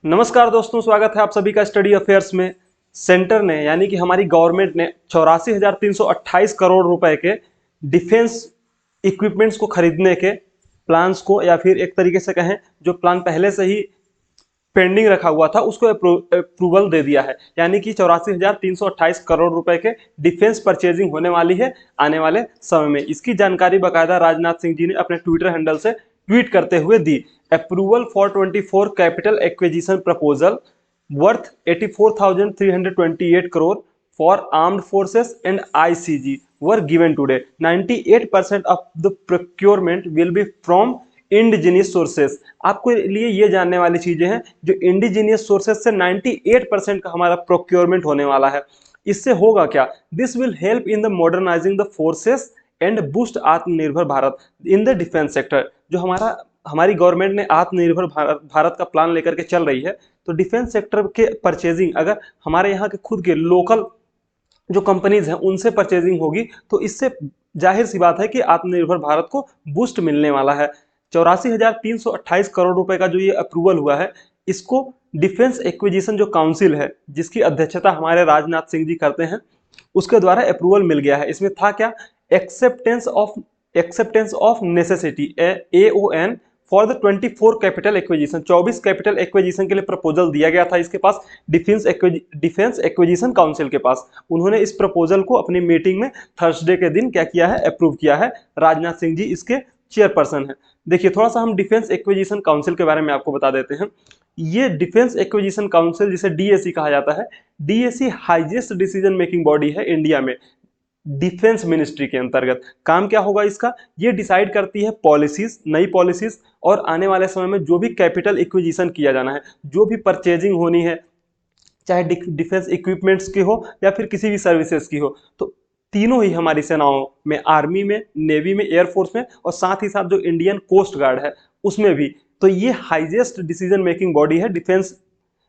नमस्कार दोस्तों, स्वागत है आप सभी का स्टडी अफेयर्स में। सेंटर ने यानी कि हमारी गवर्नमेंट ने 84,328 करोड़ रुपए के डिफेंस इक्विपमेंट्स को खरीदने के प्लान्स को, या फिर एक तरीके से कहें जो प्लान पहले से ही पेंडिंग रखा हुआ था उसको अप्रूवल दे दिया है। यानी कि 84,328 करोड़ रुपए के डिफेंस परचेजिंग होने वाली है आने वाले समय में। इसकी जानकारी बाकायदा राजनाथ सिंह जी ने अपने ट्विटर हैंडल से ट्वीट करते हुए दी। Approval for 24 capital acquisition proposal worth 84,328 crore for armed forces and ICG were given today. 98% of the procurement will be from indigenous sources. आपको लिए ये जानने वाली चीजें हैं जो इंडिजीनियस सोर्सेस से 98% का हमारा प्रोक्योरमेंट होने वाला है। इससे होगा क्या? This will help in the modernizing the forces and boost Atmanirbhar Bharat in the defence sector. जो हमारी गवर्नमेंट ने आत्मनिर्भर भारत का प्लान लेकर के चल रही है, तो डिफेंस सेक्टर के परचेजिंग अगर हमारे यहाँ के खुद के लोकल जो कंपनीज हैं उनसे परचेजिंग होगी तो इससे जाहिर सी बात है कि आत्मनिर्भर भारत को बूस्ट मिलने वाला है। 84,328 करोड़ रुपए का जो ये अप्रूवल हुआ है, इसको डिफेंस एक्विजिशन जो काउंसिल है जिसकी अध्यक्षता हमारे राजनाथ सिंह जी करते हैं, उसके द्वारा अप्रूवल मिल गया है। इसमें था क्या? Acceptance of necessity AON for the 24 capital acquisition. 24 capital acquisition के लिए प्रपोजल दिया गया था इसके पास, डिफेंस एक्विजिशन काउंसिल के पास। उन्होंने इस प्रपोजल को अपनी मीटिंग में थर्सडे के दिन क्या किया है? अप्रूव किया है। राजनाथ सिंह जी इसके चेयरपर्सन है। देखिए, थोड़ा सा हम डिफेंस एक्विजिशन काउंसिल के बारे में आपको बता देते हैं। ये डिफेंस एक्विजिशन काउंसिल, जिसे DAC कहा जाता है, DAC highest decision making body है इंडिया में। डिफेंस मिनिस्ट्री के अंतर्गत काम क्या होगा इसका? ये डिसाइड करती है पॉलिसीज, नई पॉलिसीज, और आने वाले समय में जो भी कैपिटल इक्विजिशन किया जाना है, जो भी परचेजिंग होनी है, चाहे डिफेंस इक्विपमेंट्स की हो या फिर किसी भी सर्विसेज की हो, तो तीनों ही हमारी सेनाओं में, आर्मी में, नेवी में, एयरफोर्स में, और साथ ही साथ जो इंडियन कोस्ट गार्ड है उसमें भी। तो ये हाईएस्ट डिसीजन मेकिंग बॉडी है डिफेंस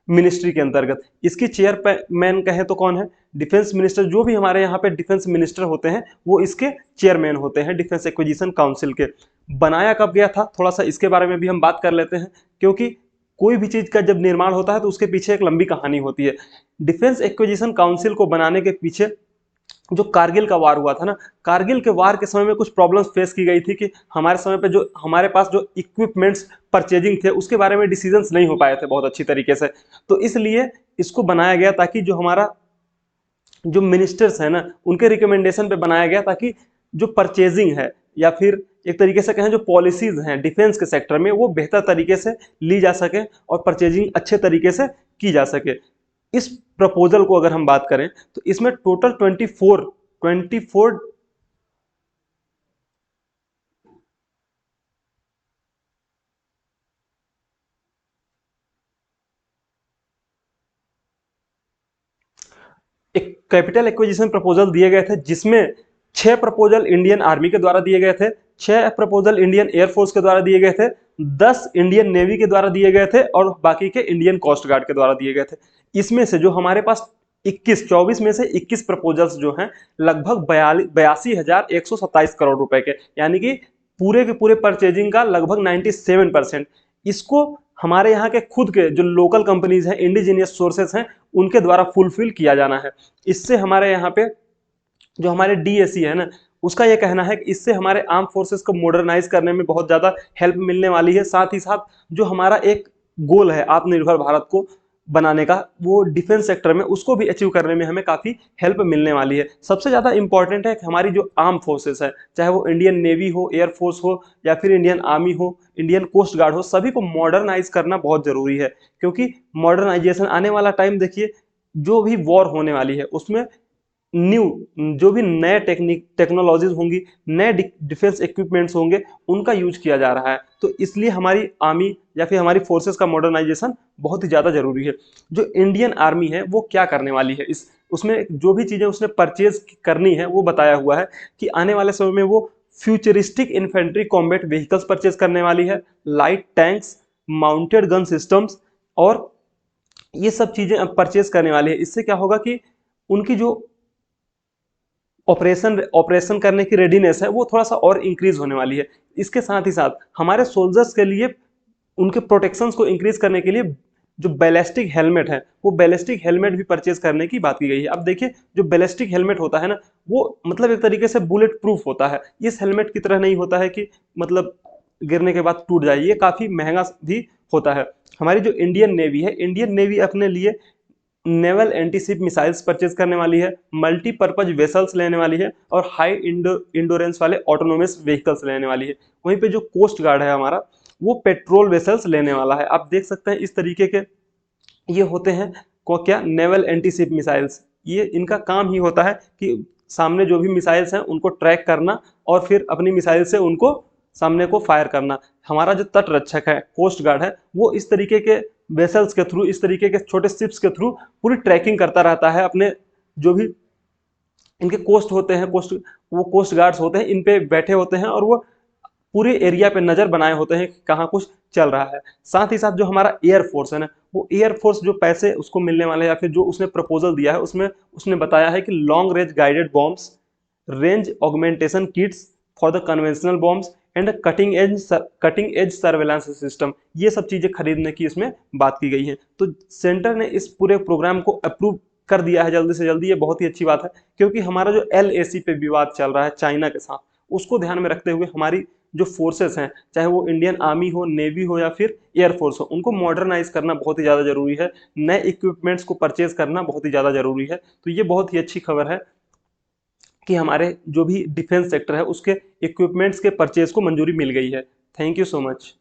मिनिस्ट्री के अंतर्गत। इसकी चेयरमैन कहें तो कौन है? Defence minister. जो भी हमारे यहाँ पे डिफेंस मिनिस्टर होते हैं वो इसके चेयरमैन होते हैं डिफेंस एक्विजिशन काउंसिल के। बनाया कब गया था, थोड़ा सा इसके बारे में भी हम बात कर लेते हैं, क्योंकि कोई भी चीज का जब निर्माण होता है तो उसके पीछे एक लंबी कहानी होती है। डिफेंस एक्विजिशन काउंसिल को बनाने के पीछे जो कारगिल का वार हुआ था ना, कारगिल के वार के समय में कुछ प्रॉब्लम्स फेस की गई थी कि हमारे समय पे जो हमारे पास जो इक्विपमेंट्स परचेजिंग थे उसके बारे में डिसीजंस नहीं हो पाए थे बहुत अच्छी तरीके से। तो इसलिए इसको बनाया गया ताकि जो हमारा जो मिनिस्टर्स है ना, उनके रिकमेंडेशन पे बनाया गया, ताकि जो परचेजिंग है या फिर एक तरीके से कहें जो पॉलिसीज हैं डिफेंस के सेक्टर में, वो बेहतर तरीके से ली जा सके और परचेजिंग अच्छे तरीके से की जा सके। इस प्रपोजल को अगर हम बात करें तो इसमें टोटल 24 एक कैपिटल एक्विजिशन प्रपोजल दिए गए थे, जिसमें 6 प्रपोजल इंडियन आर्मी के द्वारा दिए गए थे, 6 प्रपोजल इंडियन एयरफोर्स के द्वारा दिए गए थे, 10 इंडियन नेवी के द्वारा दिए गए थे और बाकी के इंडियन कोस्ट गार्ड के द्वारा दिए गए थे। इसमें से जो हमारे पास 24 में से 21 प्रपोजल्स जो हैं, लगभग 82,127 करोड़ रुपए के, यानी कि पूरे के पूरे परचेजिंग का लगभग 97%, इसको हमारे यहाँ के खुद के जो लोकल कंपनीज हैं, इंडिजीनियस सोर्सेस हैं, उनके द्वारा फुलफिल किया जाना है। इससे हमारे यहाँ पे जो हमारे DAC है ना, उसका यह कहना है कि इससे हमारे आर्म फोर्सेस को मॉडर्नाइज करने में बहुत ज़्यादा हेल्प मिलने वाली है। साथ ही साथ जो हमारा एक गोल है आत्मनिर्भर भारत को बनाने का, वो डिफेंस सेक्टर में, उसको भी अचीव करने में हमें काफ़ी हेल्प मिलने वाली है। सबसे ज़्यादा इंपॉर्टेंट है कि हमारी जो आर्म फोर्सेस है, चाहे वो इंडियन नेवी हो, एयरफोर्स हो, या फिर इंडियन आर्मी हो, इंडियन कोस्ट गार्ड हो, सभी को मॉडर्नाइज करना बहुत ज़रूरी है। क्योंकि मॉडर्नाइजेशन आने वाला टाइम देखिए, जो भी वॉर होने वाली है उसमें न्यू जो भी नए टेक्नोलॉजीज होंगी, नए डिफेंस इक्विपमेंट्स होंगे, उनका यूज किया जा रहा है। तो इसलिए हमारी आर्मी या फिर हमारी फोर्सेस का मॉडर्नाइजेशन बहुत ही ज़्यादा जरूरी है। जो इंडियन आर्मी है वो क्या करने वाली है, इस उसमें जो भी चीज़ें उसने परचेज करनी है वो बताया हुआ है कि आने वाले समय में वो futuristic infantry combat vehicles purchase करने वाली है, light tanks, mounted gun systems, और ये सब चीज़ें अब परचेज करने वाली है। इससे क्या होगा कि उनकी जो ऑपरेशन करने की रेडीनेस है वो थोड़ा सा और इंक्रीज होने वाली है। इसके साथ ही साथ हमारे सोल्जर्स के लिए उनके प्रोटेक्शंस को इंक्रीज करने के लिए जो बैलिस्टिक हेलमेट है वो बैलिस्टिक हेलमेट भी परचेज करने की बात की गई है। अब देखिए जो बैलिस्टिक हेलमेट होता है ना वो मतलब एक तरीके से बुलेट प्रूफ होता है, इस हेलमेट की तरह नहीं होता है कि मतलब गिरने के बाद टूट जाए, ये काफी महंगा भी होता है। हमारी जो इंडियन नेवी है, इंडियन नेवी अपने लिए नेवल एंटीशिप मिसाइल्स परचेज करने वाली है, मल्टीपर्पज वेसल्स लेने वाली है और हाई इंडोरेंस वाले ऑटोनोमस व्हीकल्स लेने वाली है। वहीं पे जो कोस्ट गार्ड है हमारा वो पेट्रोल वेसल्स लेने वाला है। आप देख सकते हैं इस तरीके के ये होते हैं को क्या नेवल एंटीशिप मिसाइल्स। ये इनका काम ही होता है कि सामने जो भी मिसाइल्स हैं उनको ट्रैक करना और फिर अपनी मिसाइल से उनको सामने को फायर करना। हमारा जो तट रक्षक है कोस्ट गार्ड है वो इस तरीके के वेसल्स के थ्रू, इस तरीके के छोटे शिप्स के थ्रू पूरी ट्रैकिंग करता रहता है अपने जो भी इनके कोस्ट होते हैं, वो कोस्ट गार्ड्स होते हैं इन पे बैठे होते हैं और वो पूरे एरिया पे नजर बनाए होते हैं कि कहाँ कुछ चल रहा है। साथ ही साथ जो हमारा एयरफोर्स है ना वो एयरफोर्स जो पैसे उसको मिलने वाले या फिर जो उसने प्रपोजल दिया है उसमें उसने बताया है कि long range guided bombs, range augmentation kits for the conventional bombs and cutting edge surveillance system, ये सब चीजें खरीदने की इसमें बात की गई है। तो सेंटर ने इस पूरे प्रोग्राम को अप्रूव कर दिया है जल्दी से जल्दी, ये बहुत ही अच्छी बात है क्योंकि हमारा जो LAC पे विवाद चल रहा है चाइना के साथ उसको ध्यान में रखते हुए हमारी जो फोर्सेस हैं चाहे वो इंडियन आर्मी हो, नेवी हो या फिर एयरफोर्स हो, उनको मॉडर्नाइज करना बहुत ही ज़्यादा जरूरी है, नए इक्विपमेंट्स को परचेज करना बहुत ही ज़्यादा जरूरी है। तो ये बहुत ही अच्छी खबर है कि हमारे जो भी डिफेंस सेक्टर है उसके इक्विपमेंट्स के परचेज को मंजूरी मिल गई है। Thank you so much.